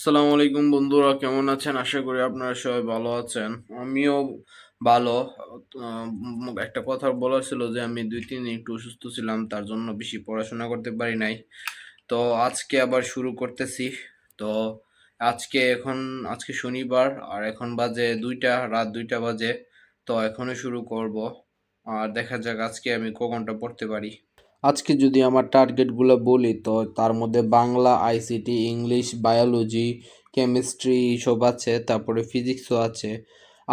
আসসালামু আলাইকুম বন্ধুরা, কেমন আছেন? আশা করি আপনারা সবাই ভালো আছেন। আমিও ভালো। একটা কথা বলা ছিল যে আমি 2-3 দিন একটু অসুস্থ ছিলাম, তার জন্য বেশি পড়াশোনা করতে পারি নাই। তো আজকে আবার শুরু করতেছি। তো আজকে শনিবার, আর এখন বাজে 2টা, রাত 2টা বাজে। তো এখনই শুরু করব, আর দেখা যাক আজকে আমি ক ঘন্টা পড়তে পারি। আজকে যদি আমার টার্গেটগুলো বলি, তো তার মধ্যে Bangla, ICT, English, biology, chemistry সব আছে, তারপরে ফিজিক্সও আছে।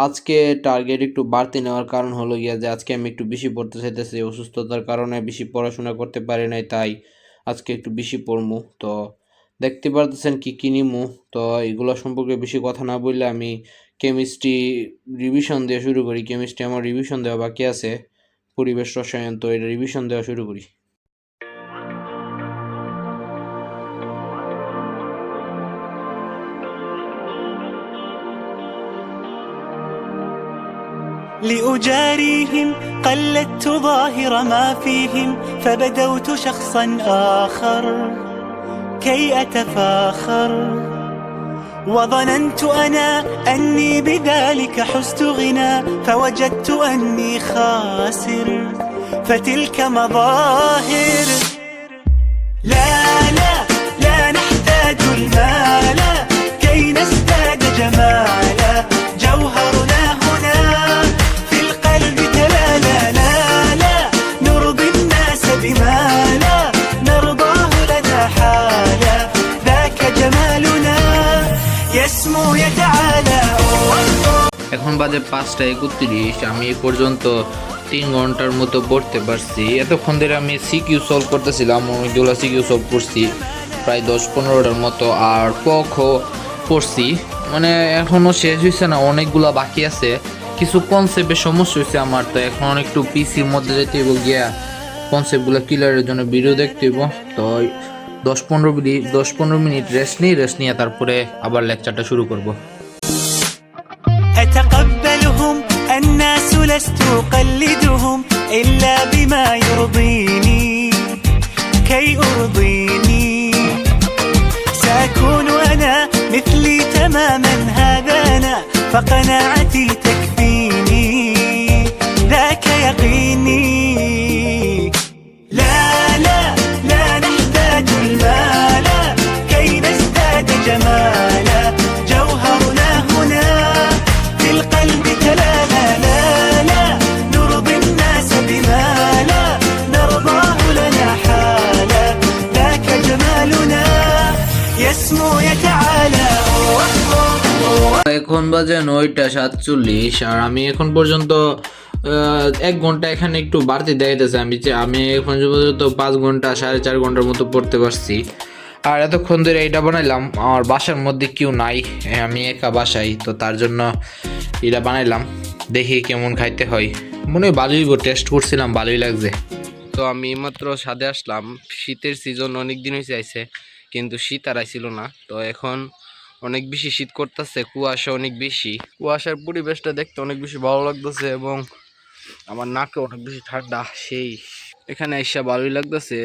আজকে টার্গেট একটু বাড়তি নেওয়ার কারণ হলো গিয়া যে আজকে আমি একটু বেশি পড়তে চাইতেছি, অসুস্থতার কারণে বেশি পড়াশোনা করতে পারি নাই, তাই আজকে একটু বেশি পড়মু। তো দেখতে পারতেছেন কি কি নিমু। তো এগুলো সম্পর্কে বেশি কথা না বললে আমি কেমিস্ট্রি রিভিশন দিয়ে শুরু করি। কেমিস্ট্রি আমার রিভিশন দেওয়া বাকি আছে, পরিবেশ রসায়ন। তো এটা রিভিশন দেওয়া শুরু করি। لأجاريهم قلدت ظاهر ما فيهم فبدوت شخصا آخر كي أتفاخر وظننت أنا أني بذلك حزت غنى فوجدت أني خاسر فتلك مظاهر لا لا لا نحتاج المال كي نزداد جمالا جوهرنا هنا في القلب تلالا لا لا نرضي الناس بما لا نرضاه لنا حالا ذاك جمالنا يسمو يتعالى এখন বাজে 5টা 31। আমি এই পর্যন্ত 3 ঘন্টার মতো পড়তে পারছি। এতক্ষণ ধরে আমি সিকিউ সলভ করতেছিলাম, অনেকগুলো সিকিউ সলভ করছি, প্রায় 10-15টার মতো। আর পখও পড়ছি, মানে এখনও শেষ হয়েছে না, অনেকগুলো বাকি আছে। কিছু কনসেপ্টের সমস্যা হয়েছে আমার, তো এখন একটু পিসির মধ্যে যেতে হইব, গিয়া কনসেপ্টগুলো ক্লিয়ারের জন্য ভিডিও দেখতে হইব। তো 10-15 মিনিট রেস্ট নিয়ে তারপরে আবার লেকচারটা শুরু করব। أتقبلهم الناس لست أقلدهم إلا بما يرضيني كي أرضيني سأكون أنا مثلي تماما هذا أنا فقناعتي تكفيني ذاك يقيني لا لا لا نحتاج المال كي نزداد جمالا جوهرنا هنا في القلب تلالا لا لا نرضي الناس بما لا نرضاه لنا حالا ذاك جمالنا يسمو يتعالى এখন বাজে 9টা 47, আর আমি এখন পর্যন্ত 1 ঘন্টা এখানে একটু বাড়তি দেখাইতেছে। আমি এখন পর্যন্ত 5 ঘন্টা 4.5 ঘন্টার মতো পড়তে পারছি। আর এতক্ষণ ধরে এটা বানাইলাম, আমার বাসার মধ্যে কেউ নাই, আমি একা বাসাই, তো তার জন্য এটা বানাইলাম। দেখি কেমন খাইতে হয়, মনে হয় ভালোই, টেস্ট করছিলাম, ভালোই লাগছে। তো আমি মাত্র ছাদে আসলাম। শীতের সিজন অনেক দিন হয়েছে আইছে, কিন্তু শীত আর আইছিল না। তো এখন অনেক বেশি শীত করতেছে, কুয়াশা অনেক বেশি, কুয়াশার পরিবেশটা দেখতে অনেক বেশি ভালো লাগতেছে, এবং আমার নাকে অনেক বেশি ঠান্ডা। সেই এখানে এসে ভালোই লাগতেছে।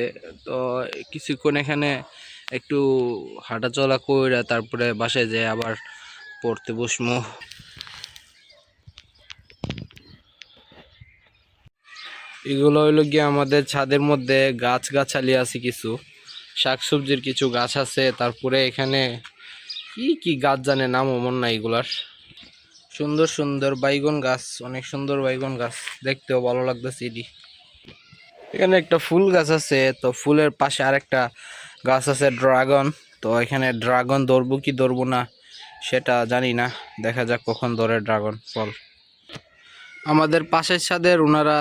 তো কিছুক্ষণ এখানে একটু হাঁটাচলা কইরা তারপরে বাসায় যেয়ে আবার পড়তে বসমু। এগুলো হইলো গিয়ে আমাদের ছাদের মধ্যে গাছগাছালি আছে, কিছু শাকসবজির কিছু গাছ আছে। তারপরে এখানে কি কি গাছ জানে নামও মন নাই এগুলার। সুন্দর সুন্দর বাইগন গাছ, অনেক সুন্দর বাইগন গাছ, দেখতেও ভালো লাগতেছে এটি। এখানে একটা ফুল গাছ আছে, তো ফুলের পাশে আরেকটা গাছ আছে ড্রাগন। তো এখানে ড্রাগন ধরবো কি ধরবো না সেটা জানি না, দেখা যাক কখন ধরে ড্রাগন ফল। আমাদের পাশের ছাদের ওনারা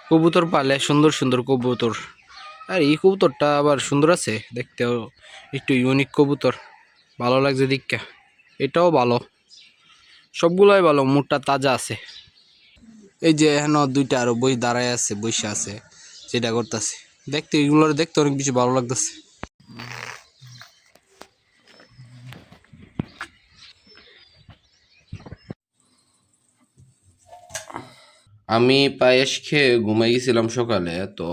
কবুতর পালে, সুন্দর সুন্দর কবুতর। আর এই কবুতরটা আবার সুন্দর আছে দেখতেও, একটু ইউনিক কবুতর, ভালো লাগছে দীক্ষা। এটাও ভালো, সবগুলোই ভালো, মুখটা তাজা আছে। এই যে এখন 2টা আরো বই দাঁড়ায় আছে, বসে আছে, যেটা করতেছে দেখতে, এগুলো দেখতে অনেক বেশি ভালো লাগতেছে। আমি পায়েস খেয়ে ঘুমাই গেছিলাম সকালে। তো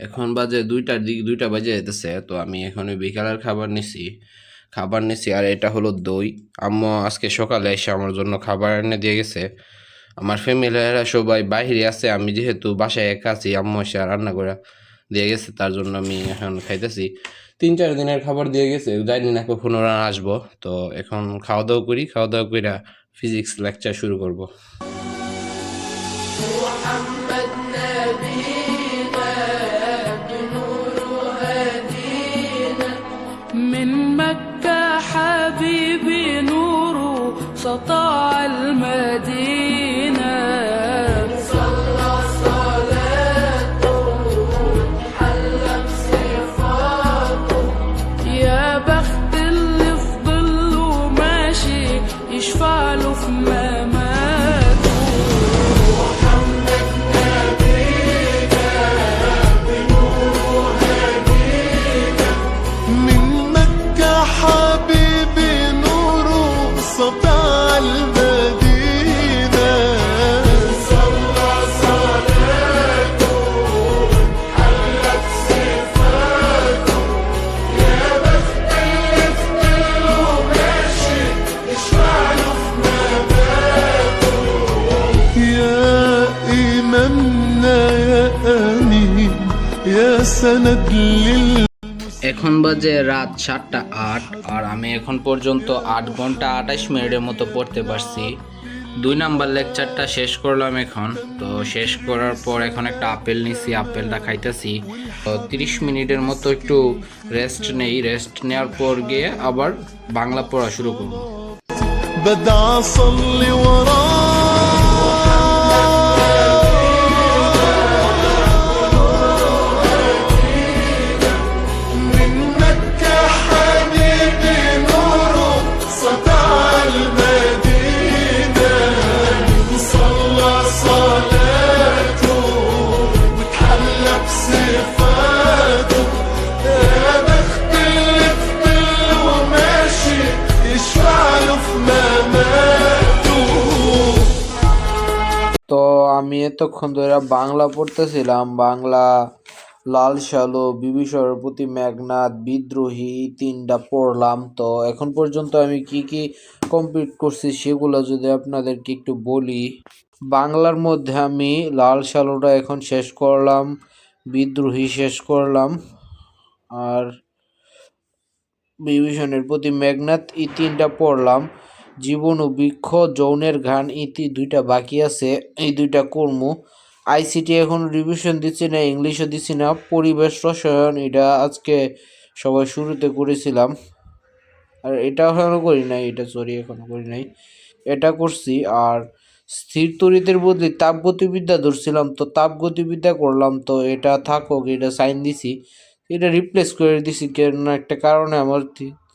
এখন বাজে 2টা বাজে যেতেছে। তো আমি এখন ওই বিকালের খাবার নিছি। খাবার নিছি, আর এটা হলো দই। আম্মু আজকে সকালে এসে আমার জন্য খাবার এনে দিয়ে গেছে। আমার ফ্যামিলিরা সবাই বাইরে আছে, আমি যেহেতু বাসায় একা আছি, আম্মু এসে রান্না করে দিয়ে গেছে, তার জন্য আমি এখন খাইতেছি। 3-4 দিনের খাবার দিয়ে গেছে, জানি না কখন ওরা আসবো। তো এখন খাওয়া দাওয়া করি, খাওয়া দাওয়া করে ফিজিক্স লেকচার শুরু করব। من مكة حبيبي نوره سطع المدينة صلى صلاته حلى بصفاته يا بخت اللي في ظله ماشي يشفع له في مماته محمد نبينا بنوره هدينا من مكة حبيبي نوره سطع المدينة صلى صلاته حلى بصفاته يا بخت اللي في ظله ماشي يشفع له في مماته يا إمامنا يا أمين يا سند لل এখন বাজে রাত 7:08 আর আমি এখন পর্যন্ত 8 ঘন্টা 28 মিনিটের মতো পড়তে পারছি। 2 নাম্বার লেকচারটা শেষ করলাম এখন। তো শেষ করার পর এখন একটা আপেল নিছি, আপেলটা খাইতেছি। তো 30 মিনিটের মতো একটু রেস্ট নেই, রেস্ট নেওয়ার পর গিয়ে আবার বাংলা পড়া শুরু করব। بدع اصلي وراه من مكة حبيبي نوره سطع المدينة صلى صلاته وتحلى بصفاته يا بخت اللي في ظله ماشي يشفع له في مماته তো আমি এতক্ষণ ধরে বাংলা পড়তেছিলাম। বাংলা লাল সালো, বিভীষণের প্রতি মেঘনাদ, বিদ্রোহী, এই 3টা পড়লাম। তো এখন পর্যন্ত আমি কি কি কমপ্লিট করছি সেগুলো যদি আপনাদেরকে একটু বলি। বাংলার মধ্যে আমি লাল সালোটা এখন শেষ করলাম, বিদ্রোহী শেষ করলাম, আর বিভীষণের প্রতি মেঘনাদ এই 3টা পড়লাম। জীবন ও বৃক্ষ, যৌনের গান এই 2টা বাকি আছে, এই 2টা কর্মু। আইসিটি এখন রিভিশন দিচ্ছি না, ইংলিশও দিচ্ছি না। পরিবেশ রসায়ন এটা আজকে সবাই শুরুতে করেছিলাম, আর এটা এখনো করি নাই, এটা সরি এখনো করি নাই, এটা করছি। আর স্থির তড়িতের বদলে তাপগতিবিদ্যা ধরছিলাম, তো তাপগতিবিদ্যা করলাম। তো এটা থাকুক, এটা সাইন দিছি, এটা রিপ্লেস করে দিছি কেন একটা কারণে আমার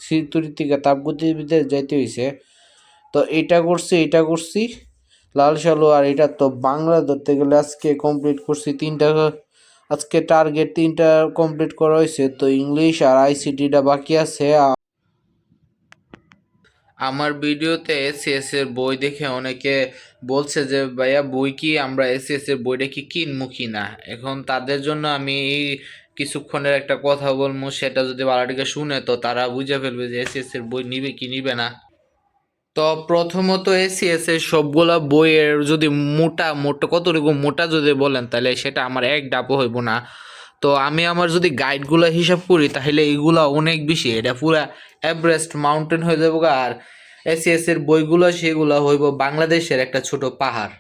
স্থির তড়িৎ থেকে তাপগতিবিদ্যা যাইতে হয়েছে। তো এটা করছি, এটা করছি লাল সালো। আর এটা তো বাংলা ধরতে গেলে আজকে কমপ্লিট করছি 3টা, আজকে টার্গেট 3টা কমপ্লিট করা হয়েছে। তো ইংলিশ আর আইসিটিটা বাকি আছে। আমার ভিডিওতে এসিএস এর বই দেখে অনেকে বলছে যে ভাইয়া বই কি আমরা এসিএস এর বইটা কি কিনবো কি না। এখন তাদের জন্য আমি এই কিছুক্ষণের একটা কথা বলবো, সেটা যদি বালাটিকে শুনে তো তারা বুঝে ফেলবে যে এসিএস এর বই নিবে কি নিবে না। তো প্রথমত এসিএস এর সবগুলা বইয়ের যদি মোটা কতটুকু মোটা যদি বলেন তাহলে সেটা আমার এক ডাবও হইব না। তো আমি আমার যদি গাইডগুলো হিসাব করি তাহলে এগুলা অনেক বেশি, এটা পুরা এভারেস্ট মাউন্টেন হয়ে যাবো। আর এসিএস এর বইগুলো সেগুলো হইব বাংলাদেশের একটা ছোট পাহাড়।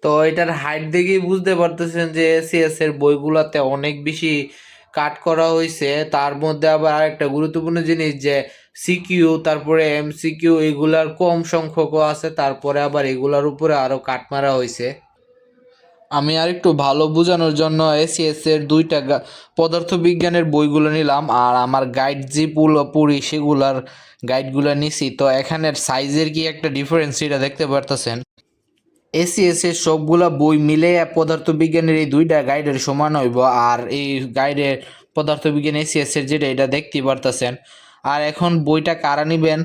তো এটার হাইট দেখেই বুঝতে পারতেছেন যে এসিএস এর বইগুলোতে অনেক বেশি কাট করা হয়েছে। তার মধ্যে আবার আরেকটা গুরুত্বপূর্ণ জিনিস যে সিকিউ, তারপরে এমসিকিউ এগুলার কম সংখ্যকও আছে, তারপরে আবার এগুলার উপরে আরও কাট মারা হয়েছে। আমি আরেকটু ভালো বোঝানোর জন্য এসিএস এর 2টা পদার্থবিজ্ঞানের বইগুলো নিলাম, আর আমার গাইড যে পড়ি সেগুলার গাইডগুলো নিছি। তো এখানের সাইজের কি একটা ডিফারেন্স সেটা দেখতে পারতেছেন। এসিএস এর সবগুলা বই মিলে পদার্থবিজ্ঞানের এই 2টা গাইডের সমান হইব। আর এই গাইডের পদার্থবিজ্ঞান এসিএস এর যেটা এটা দেখতেই পারতেছেন। আর এখন বইটা কারা নিবেন,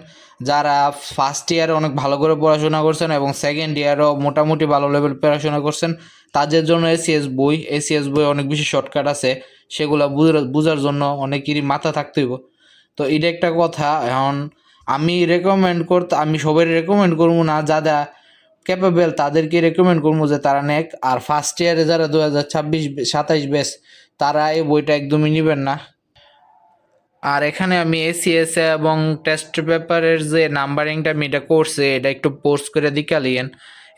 যারা ফার্স্ট ইয়ারে অনেক ভালো করে পড়াশোনা করছেন এবং সেকেন্ড ইয়ারও মোটামুটি ভালো লেভেল পড়াশোনা করছেন, তাদের জন্য এসিএস বই অনেক বেশি শর্টকাট আছে, সেগুলো বোঝার জন্য অনেকেরই মাথা থাকতে হইব। তো এটা একটা কথা। এখন আমি সবাই রেকমেন্ড করবো না, যারা ক্যাপেবল তাদেরকে রেকমেন্ড করবো যে তারা নেক। আর ফার্স্ট ইয়ারে যারা 2026-27 ব্যাচ তারা এই বইটা একদমই নেবেন না। আর এখানে আমি এসিএস এবং টেস্ট পেপারের যে নাম্বারিংটা আমি এটা করছি, এটা একটু পোস্ট করে দিকালিয়েন।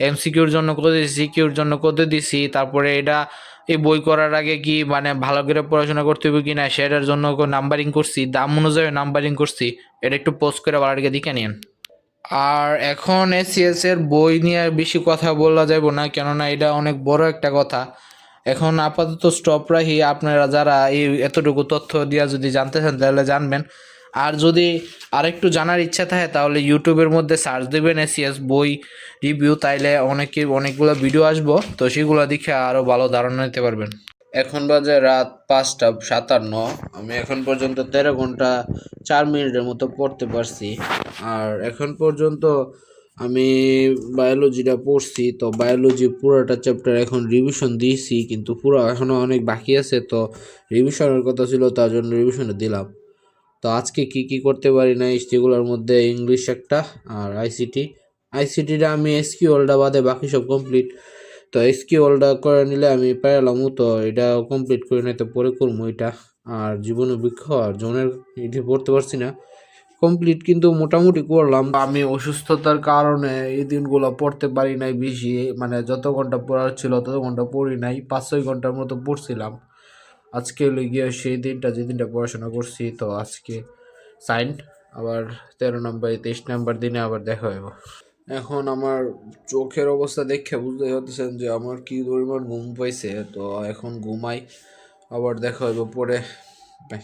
এমসিকিউর জন্য কত দিছি, সিকিউর জন্য কত দিছি, তারপরে এটা এই বই করার আগে কি মানে ভালো করে পড়াশোনা করতে হবে কি না সেটার জন্য নাম্বারিং করছি, দাম অনুযায়ী নাম্বারিং করছি, এটা একটু পোস্ট করে ভালোকে দিকে নিন। আর এখন এসিএস এর বই নিয়ে বেশি কথা বলা যাবে না, কেননা এটা অনেক বড় একটা কথা। এখন আপাতত স্টপ রাখি। আপনারা যারা এই এতটুকু তথ্য দিয়া যদি জানতে চান তাহলে জানবেন। আর যদি আরেকটু জানার ইচ্ছা থাকে তাহলে ইউটিউবের মধ্যে সার্চ দেবেন এসিএস বই রিভিউ, তাইলে অনেকগুলো ভিডিও আসবো, তো সেগুলো দেখে আরও ভালো ধারণা নিতে পারবেন। এখন বাজে রাত 5:57। আমি এখন পর্যন্ত 13 ঘন্টা 4 মিনিটের মতো পড়তে পারছি। আর এখন পর্যন্ত আমি বায়োলজিটা পড়ছি, তো বায়োলজি পুরোটা চ্যাপ্টার এখন রিভিশন দিয়েছি, কিন্তু পুরো এখনও অনেক বাকি আছে। তো রিভিশনের কথা ছিল, তার জন্য রিভিশনে দিলাম। তো আজকে কি কি করতে পারি না সেগুলোর মধ্যে ইংলিশ একটা, আর আইসিটিটা আমি এসকিউএলটা বাদে বাকি সব কমপ্লিট। তো এসকিউএলটা করে নিলে আমি পারলাম, তো এটা কমপ্লিট করে নিতে পরে করবো এটা। আর জীবন বৃক্ষ আর জনের এটি পড়তে পারছি না কমপ্লিট, কিন্তু মোটামুটি করলাম। আমি অসুস্থতার কারণে এই দিনগুলো পড়তে পারি নাই বেশি, মানে যত ঘন্টা পড়ার ছিল তত ঘন্টা পড়ি নাই, 5-6 ঘন্টার মতো পড়ছিলাম। আজকে গিয়ে সেই দিনটা যে দিনটা পড়াশোনা করছি। তো আজকে সাইন আবার 13 নম্বর 23 নম্বর দিনে আবার দেখা হইব। এখন আমার চোখের অবস্থা দেখে বুঝতে হতেছেন যে আমার কি পরিমাণ ঘুম পাইছে। তো এখন ঘুমাই, আবার দেখা হইব পরে। বাই।